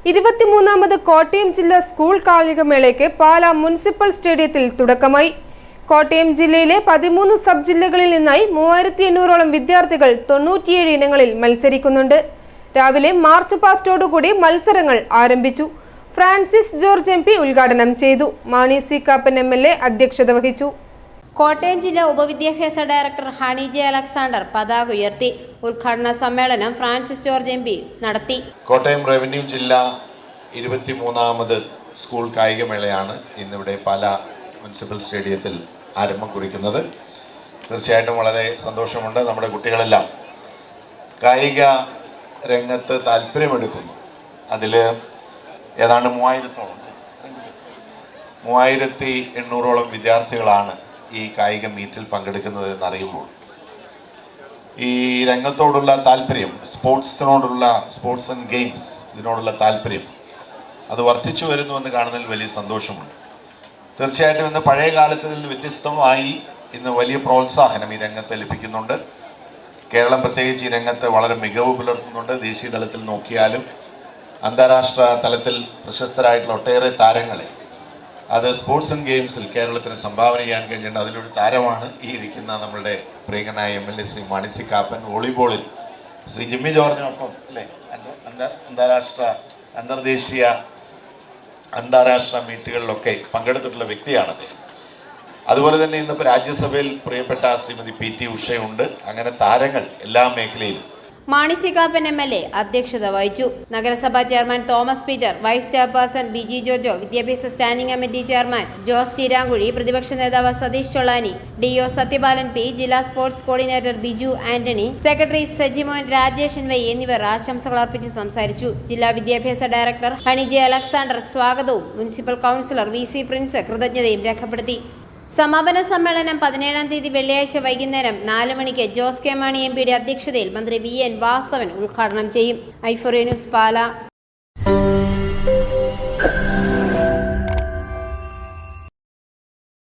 23ാമത് കോട്ടയം ജില്ലാ school കായികമേളയ്ക്ക് Pala municipal സ്റ്റേഡിയത്തിൽ തുടക്കമായി. കോട്ടയം ജില്ലയിലെ 13 സബ് ജില്ലകളിൽ നിന്നായി 3800ഓളം വിദ്യാർത്ഥികൾ 97 ഇനങ്ങളിൽ മത്സരിക്കുന്നുണ്ട്. രാവിലെ മാർച്ച് പാസ്റ്റോടുകൂടി മത്സരങ്ങൾ ആരംഭിച്ചു. ഫ്രാൻസിസ് ജോർജ് MP ഉദ്ഘാടനം ചെയ്തു. മാണി സി കാപ്പൻ MLA അധ്യക്ഷത വഹിച്ചു. കോട്ടയം ജില്ലാ ഉപവിദ്യാഭ്യാസ ഡയറക്ടർ ഹണി ജെ അലക്സാണ്ടർ പതാക ഉയർത്തി. ഉദ്ഘാടന സമ്മേളനം ഫ്രാൻസിസ് ജോർജ് MP നടത്തി. കോട്ടയം റവന്യൂ ജില്ലാ 23ാമത് സ്കൂൾ കായികമേളയാണ് ഇന്നിവിടെ പാലാ മുനിസിപ്പൽ സ്റ്റേഡിയത്തിൽ ആരംഭം കുറിക്കുന്നത്. തീർച്ചയായിട്ടും വളരെ സന്തോഷമുണ്ട്. നമ്മുടെ കുട്ടികളെല്ലാം കായിക രംഗത്ത് താല്പര്യമെടുക്കുന്നു. അതിൽ ഏതാണ്ട് 3800ഓളം വിദ്യാർത്ഥികളാണ് ഈ കായിക മീറ്റിൽ പങ്കെടുക്കുന്നത് എന്നറിയുമ്പോൾ ഈ രംഗത്തോടുള്ള താല്പര്യം, സ്പോർട്സ് ആൻഡ് ഗെയിംസ് ഇതിനോടുള്ള താല്പര്യം അത് വർദ്ധിച്ചു വരുന്നുവെന്ന് കാണുന്നതിൽ വലിയ സന്തോഷമുണ്ട്. തീർച്ചയായിട്ടും ഇന്ന് പഴയ കാലത്തിൽ നിന്ന് വ്യത്യസ്തമായി ഇന്ന് വലിയ പ്രോത്സാഹനം ഈ രംഗത്ത് ലഭിക്കുന്നുണ്ട്. കേരളം പ്രത്യേകിച്ച് ഈ രംഗത്ത് വളരെ മികവ് പുലർത്തുന്നുണ്ട്. ദേശീയ തലത്തിൽ നോക്കിയാലും അന്താരാഷ്ട്ര തലത്തിൽ പ്രശസ്തരായിട്ടുള്ള ഒട്ടേറെ താരങ്ങളെ അത് സ്പോർട്സ് ആൻഡ് ഗെയിംസിൽ കേരളത്തിന് സംഭാവന ചെയ്യാൻ കഴിഞ്ഞിട്ടുണ്ട്. അതിലൊരു താരമാണ് ഈ ഇരിക്കുന്ന നമ്മളുടെ പ്രിയങ്കനായ MLA ശ്രീ മാണി സി കാപ്പൻ. വോളിബോളിൽ ശ്രീ ജിമ്മി ജോർജിനൊപ്പം അല്ലേ അന്താരാഷ്ട്ര മീറ്റുകളിലൊക്കെ പങ്കെടുത്തിട്ടുള്ള വ്യക്തിയാണ് അദ്ദേഹം. അതുപോലെ തന്നെ ഇന്നിപ്പോൾ രാജ്യസഭയിൽ പ്രിയപ്പെട്ട ശ്രീമതി PT ഉഷയുണ്ട്. അങ്ങനെ താരങ്ങൾ എല്ലാ മേഖലയിലും. മാണി സി കാപ്പൻ MLA അധ്യക്ഷത വഹിച്ചു. നഗരസഭാ chairman Thomas Peter, vice chairperson Biji Jojo, വിദ്യാഭ്യാസ standing committee chairman Jose Cheeramkuzhi, പ്രതിപക്ഷ നേതാവ് സതീഷ് ചൊള്ളാനി, DO സത്യപാലൻ P, ജില്ലാ sports coordinator Biju Antony, secretary Sajimon, Rajeshan Y എന്നിവർ ആശംസകൾ അർപ്പിച്ച് സംസാരിച്ചു. ജില്ലാ വിദ്യാഭ്യാസ ഡയറക്ടർ ഹണി ജെ അലക്സാണ്ടർ സ്വാഗതവും മുനിസിപ്പൽ കൗൺസിലർ VC പ്രിൻസ് കൃതജ്ഞതയും രേഖപ്പെടുത്തി. സമാപന സമ്മേളനം 17-ാം തീയതി വെള്ളിയാഴ്ച വൈകുന്നേരം 4 മണിക്ക് ജോസ് കെ മാണി MPയുടെ അധ്യക്ഷതയിൽ മന്ത്രി VN വാസവൻ ഉദ്ഘാടനം ചെയ്യും. ഐഫോറിയ ന്യൂസ്, പാലാ.